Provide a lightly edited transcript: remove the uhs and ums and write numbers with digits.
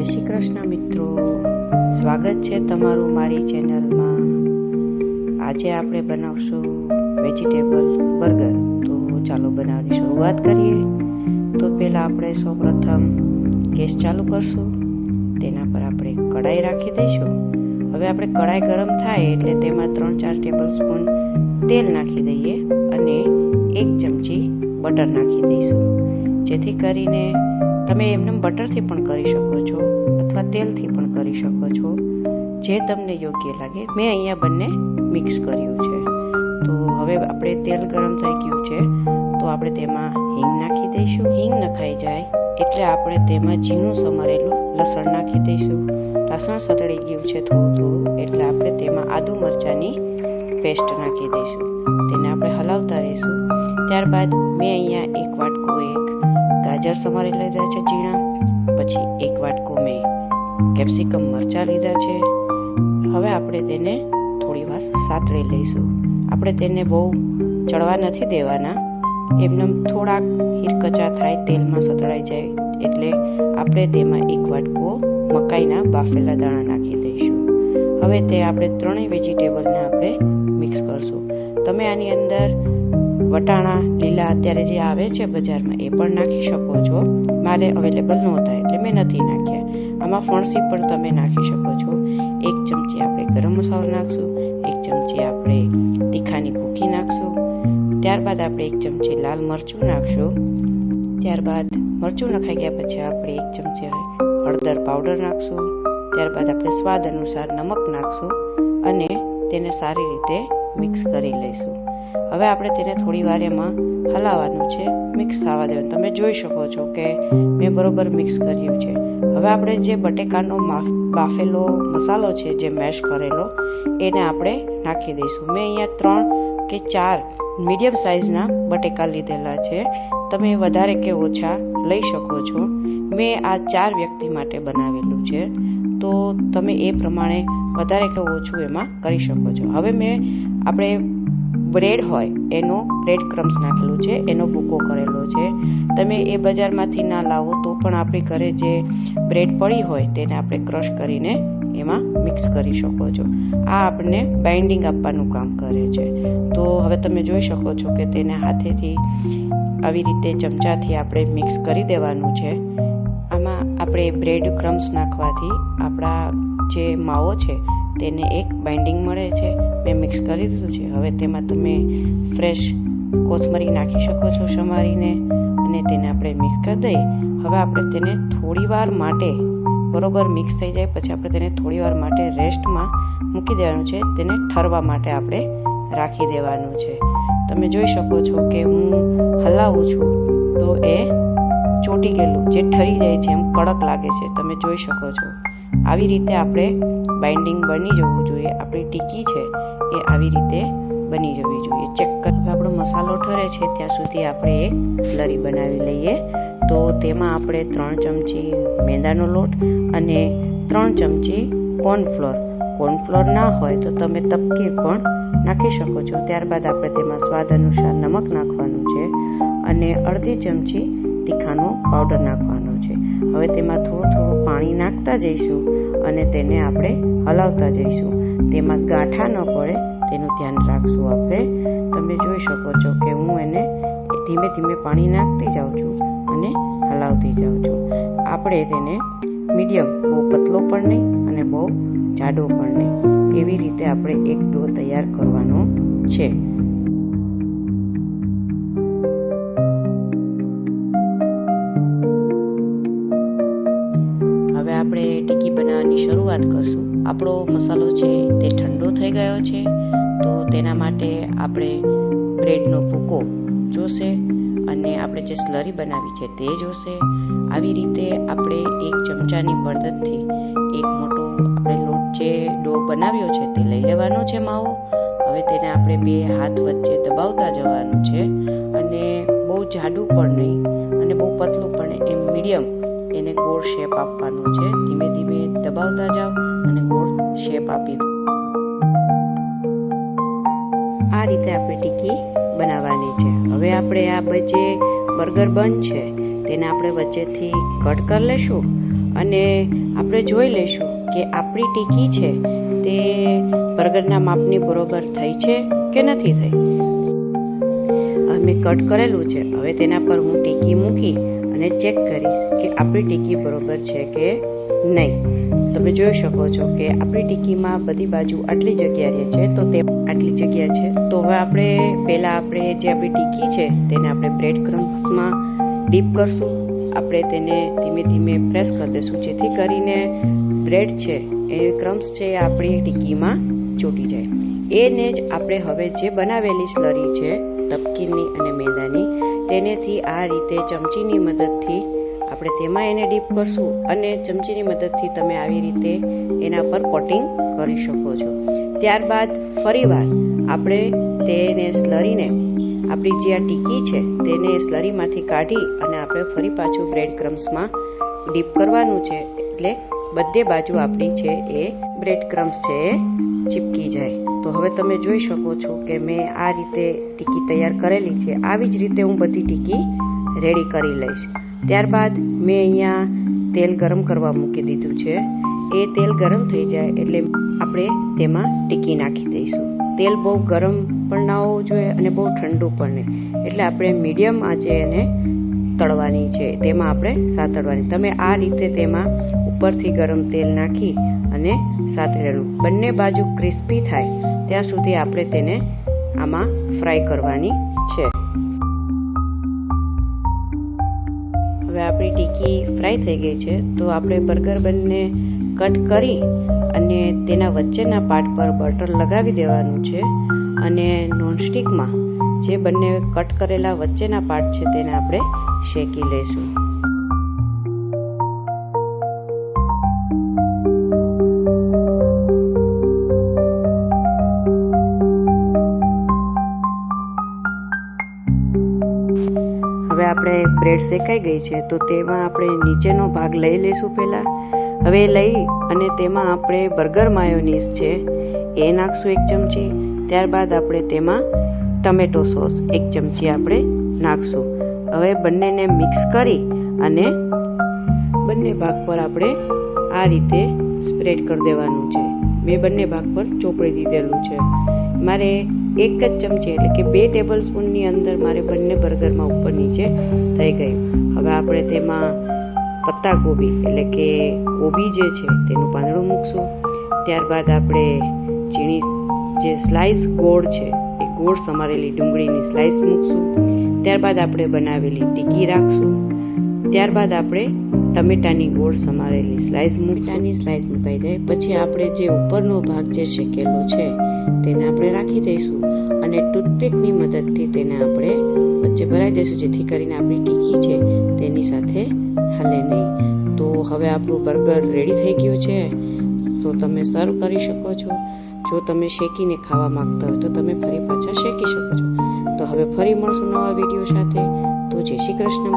જય શ્રી કૃષ્ણ મિત્રો, સ્વાગત છે તમારું મારી ચેનલમાં। આજે આપણે બનાવશું વેજીટેબલ બર્ગર। તો ચાલો બનાવવાની શરૂઆત કરીએ। તો પહેલાં આપણે સૌપ્રથમ ગેસ ચાલુ કરશું, તેના પર આપણે કઢાઈ રાખી દઈશું। હવે આપણે કઢાઈ ગરમ થાય એટલે તેમાં 3-4 ટેબલ સ્પૂન તેલ નાખી દઈએ અને 1 ચમચી બટર નાખી દઈશું, જેથી કરીને તમે એમને બટરથી પણ કરી શકો છો અથવા તેલથી પણ કરી શકો છો, જે તમને યોગ્ય લાગે। મેં અહીંયા બંને મિક્સ કર્યું છે। તો હવે આપણે તેલ ગરમ થઈ ગયું છે, તો આપણે તેમાં હિંગ નાખી દઈશું। હિંગ નખાઈ જાય એટલે આપણે તેમાં ઝીણું સમારેલું લસણ નાખી દઈશું। લસણ સતળી ગયું છે થોડું એટલે આપણે તેમાં આદુ મરચાંની પેસ્ટ નાખી દઈશું। તેને આપણે હલાવતા રહીશું। ત્યારબાદ મેં અહીંયા 1 વાટકો ગાજર સમારી લીધા છે ઝીણા, પછી 1 વાટકો મેં કેપ્સિકમ મરચાં લીધા છે। હવે આપણે તેને થોડી વાર સાતળી લઈશું। આપણે તેને બહુ ચડવા નથી દેવાના, એમને થોડાક હિરકચા થાય, તેલમાં સતળાઈ જાય એટલે આપણે તેમાં 1 વાટકો મકાઈના બાફેલા દાણા નાખી દઈશું। હવે તે આપણે ત્રણેય વેજીટેબલને આપણે મિક્સ કરશું। તમે આની અંદર વટાણા લીલા અત્યારે જે આવે છે બજારમાં એ પણ નાખી શકો છો। મારે અવેલેબલ નહોતા એટલે મેં નથી નાખ્યા। આમાં ફણસી પણ તમે નાખી શકો છો। 1 ચમચી આપણે ગરમ મસાલો નાખશું, 1 ચમચી આપણે તીખાની ભૂકી નાખશું। ત્યારબાદ આપણે 1 ચમચી લાલ મરચું નાખશું। ત્યારબાદ મરચું નખાઈ ગયા પછી આપણે 1 ચમચી હળદર પાવડર નાખશું। ત્યારબાદ આપણે સ્વાદ અનુસાર નમક નાખશું અને તેને સારી રીતે મિક્સ કરી લઈશું। હવે આપણે તેને થોડી વાર એમાં હલાવવાનું છે, મિક્સ થવા દેવાનું। તમે જોઈ શકો છો કે મેં બરોબર મિક્સ કર્યું છે। હવે આપણે જે બટેકાનો બાફેલો મસાલો છે, જે મેશ કરેલો, એને આપણે નાખી દઈશું। મેં અહીંયા 3 કે 4 મીડિયમ સાઇઝના બટેકા લીધેલા છે, તમે વધારે કે ઓછા લઈ શકો છો। મેં આ 4 વ્યક્તિ માટે બનાવેલું છે, તો તમે એ પ્રમાણે વધારે કે ઓછું એમાં કરી શકો છો। હવે મેં આપણે બ્રેડ હોય એનો બ્રેડ ક્રમ્સ નાખેલું છે, એનો ભૂકો કરેલો છે। તમે એ બજારમાંથી ના લાવો તો પણ આપણી ઘરે જે બ્રેડ પડી હોય તેને આપણે ક્રશ કરીને એમાં મિક્સ કરી શકો છો। આ આપણને બાઇન્ડિંગ આપવાનું કામ કરે છે। તો હવે તમે જોઈ શકો છો કે તેને હાથેથી આવી રીતે ચમચાથી આપણે મિક્સ કરી દેવાનું છે। આમાં આપણે બ્રેડ ક્રમ્સ નાખવાથી આપણા જે માવો છે તેને એક બાઇન્ડિંગ મળે છે। મેં મિક્સ કરી દીધું છે। હવે તેમાં તમે ફ્રેશ કોથમરી નાખી શકો છો સમારીને, અને તેને આપણે મિક્સ કરી દઈએ। હવે આપણે તેને થોડી વાર માટે બરોબર મિક્સ થઈ જાય પછી આપણે તેને થોડી વાર માટે રેસ્ટમાં મૂકી દેવાનું છે, તેને ઠરવા માટે આપણે રાખી દેવાનું છે। તમે જોઈ શકો છો કે હું હલાવું છું તો એ ચોટી ગયેલું જે ઠરી જાય છે એમ કડક લાગે છે, તમે જોઈ શકો છો। આવી રીતે આપણે બાઇન્ડિંગ બની જવું જોઈએ। આપણી ટીકી છે એ આવી રીતે બની જવી જોઈએ। ચેક કર, હવે આપણો મસાલો ઠરે છે ત્યાં સુધી આપણે એક સ્લરી બનાવી લઈએ। તો તેમાં આપણે 3 ચમચી મેંદાનો લોટ અને 3 ચમચી કોર્નફ્લોર ના હોય તો તમે તપકીર પણ નાખી શકો છો। ત્યારબાદ આપણે તેમાં સ્વાદ અનુસાર નમક નાખવાનું છે અને અડધી ચમચી તીખાનો પાવડર નાખવાનો છે। હવે તેમાં થોડું પાણી નાખતા જઈશું અને તેને આપણે હલાવતા જઈશું। તેમાં ગાંઠા ન પડે તેનું ધ્યાન રાખશું આપણે। તમે જોઈ શકો છો કે હું એને ધીમે ધીમે પાણી નાખતી જાઉં છું અને હલાવતી જાઉં છું। આપણે તેને મીડિયમ, બહુ પતલો પણ નહીં અને બહુ જાડો પણ નહીં, એવી રીતે આપણે એક ડો તૈયાર કરવાનો છે। હવે આપણે ટીકી બનાવવાની શરૂઆત કરશું। આપણો મસાલો છે તે ઠંડો થઈ ગયો છે, તો તેના માટે આપણે બ્રેડનો ભૂકો જોશે અને આપણે જે સ્લરી બનાવી છે તે જોશે। આવી રીતે આપણે 1 ચમચાની મદદથી એક મોટો આપણે લોટ જે ડો બનાવ્યો છે તે લઈ લેવાનો છે માવો। હવે તેને આપણે 2 હાથ વચ્ચે દબાવતા જવાનું છે અને બહુ જાડું પણ નહીં અને બહુ પતલું પણ નહીં, એમ મીડિયમ એને ગોળ શેપ આપવાનો છે। ધીમે ધીમે દબાવતા જાઓ અને ગોળ શેપ આપી દો। આ રીતે આપણે ટીકી બનાવવાની છે। હવે આપણે આ જે બર્ગર બન છે તેને આપણે વચ્ચેથી કટ કરી લેશું અને આપણે જોઈ લઈશું કે આપણી ટીકી છે તે બર્ગરના માપની બરોબર થઈ છે કે નથી થઈ. મેં કટ કરેલું છે. હવે તેના પર હું ટીકી મૂકી અને ચેક કરીશ કે આપણી ટીકી બરોબર છે કે નહીં. તમે જોઈ શકો છો કે આપણી ટીકીમાં બધી બાજુ આટલી જગ્યા રહે છે, તો તે આટલી જગ્યા છે. તો હવે આપણે જે આપણી ટીકી છે તેને આપણે બ્રેડ ક્રમ્સમાં ડીપ કરશું. આપણે તેને ધીમે ધીમે પ્રેસ કરી દઈશું, જેથી કરીને બ્રેડ છે એ ક્રમ્સ છે એ આપણી ટીકીમાં ચોંટી જાય. એને જ આપણે હવે જે બનાવેલી સ્લરી છે તપકીરની અને મેંદાની, તેનેથી આ રીતે ચમચીની મદદથી આપણે તેમાં એને ડીપ કરશું અને ચમચીની મદદથી તમે આવી રીતે એના પર કોટિંગ કરી શકો છો. ત્યારબાદ ફરીવાર આપણે તેને સ્લરીને આપણી જે આ ટીકી છે તેને સ્લરીમાંથી કાઢી અને આપણે ફરી પાછું બ્રેડ ક્રમ્સમાં ડીપ કરવાનું છે, એટલે બધે બાજુ આપણી છે એ બ્રેડ ક્રમ્સ છે એ ચીપકી જાય. તો હવે તમે જોઈ શકો છો કે મેં આ રીતે ટીકી તૈયાર કરેલી છે. આવી જ રીતે હું બધી ટીકી રેડી કરી લઈશ. ત્યારબાદ મેં અહીંયા તેલ ગરમ કરવા મૂકી દીધું છે. એ તેલ ગરમ થઈ જાય એટલે આપણે તેમાં ટીકી નાખી દઈશું. તેલ બહુ ગરમ પણ ના હોવું જોઈએ અને બહુ ઠંડુ પણ નહીં, એટલે આપણે મીડિયમ આંચે એને તળવાની છે, તેમાં આપણે સાતળવાની. તમે આ રીતે તેમાં ઉપરથી ગરમ તેલ નાખી અને સાતળેલું બંને બાજુ ક્રિસ્પી થાય ત્યાં સુધી આપણે તેને આમાં ફ્રાય કરવાની છે. હવે આપણી ટીકી ફ્રાય થઈ ગઈ છે, તો આપણે બર્ગર બંને કટ કરી અને તેના વચ્ચેના પાર્ટ પર બટર લગાવી દેવાનું છે અને નોનસ્ટિકમાં જે બંને કટ કરેલા વચ્ચેના પાર્ટ છે તેને આપણે શેકી લઈશું. હવે આપણે બ્રેડ શેકાઈ ગઈ છે, તો તેમાં આપણે નીચેનો ભાગ લઈ લઈશું પહેલા. હવે લઈ અને તેમાં આપણે બર્ગર માયોનીઝ છે એ નાખશું 1 ચમચી. ત્યારબાદ આપણે તેમાં ટમેટો સોસ 1 ચમચી આપણે નાખશું. હવે બંનેને મિક્સ કરી અને બંને ભાગ પર આપણે આ રીતે સ્પ્રેડ કરી દેવાનું છે. મેં બંને ભાગ પર ચોપડી દીધેલું છે. મારે 1 જ ચમચી એટલે કે 2 ટેબલ સ્પૂનની અંદર મારે બંને બર્ગરમાં ઉપર નીચે થઈ ગયું. હવે આપણે તેમાં પત્તા ગોબી એટલે કે કોબી જે છે તેનું પાંદડું મૂકશું. ત્યારબાદ આપણે ઝીણી જે સ્લાઇસ ગોળ છે એ ગોળ સમારેલી ડુંગળીની સ્લાઇસ મૂકશું. ત્યારબાદ આપણે બનાવેલી ટીકી રાખશું. ત્યારબાદ આપણે ટમેટાની ગોળ સમારેલી સ્લાઇસ મુકાઈ જાય પછી આપણે જે ઉપરનો ભાગ જે શેકેલો છે તેને આપણે રાખી દઈશું અને ટૂથપીકની મદદથી તેને આપણે વચ્ચે ભરાઈ દઈશું, જેથી કરીને આપણી ટીકી છે તેની સાથે હલે નહીં. તો હવે આપણું બર્ગર રેડી થઈ ગયું છે, તો તમે સર્વ કરી શકો છો. જો તમે શેકીને ખાવા માંગતા હોય તો તમે ફરી પાછા શેકી શકો છો. તો હવે ફરી મળશું નવા વિડીયો સાથે. તો જય શ્રી કૃષ્ણ.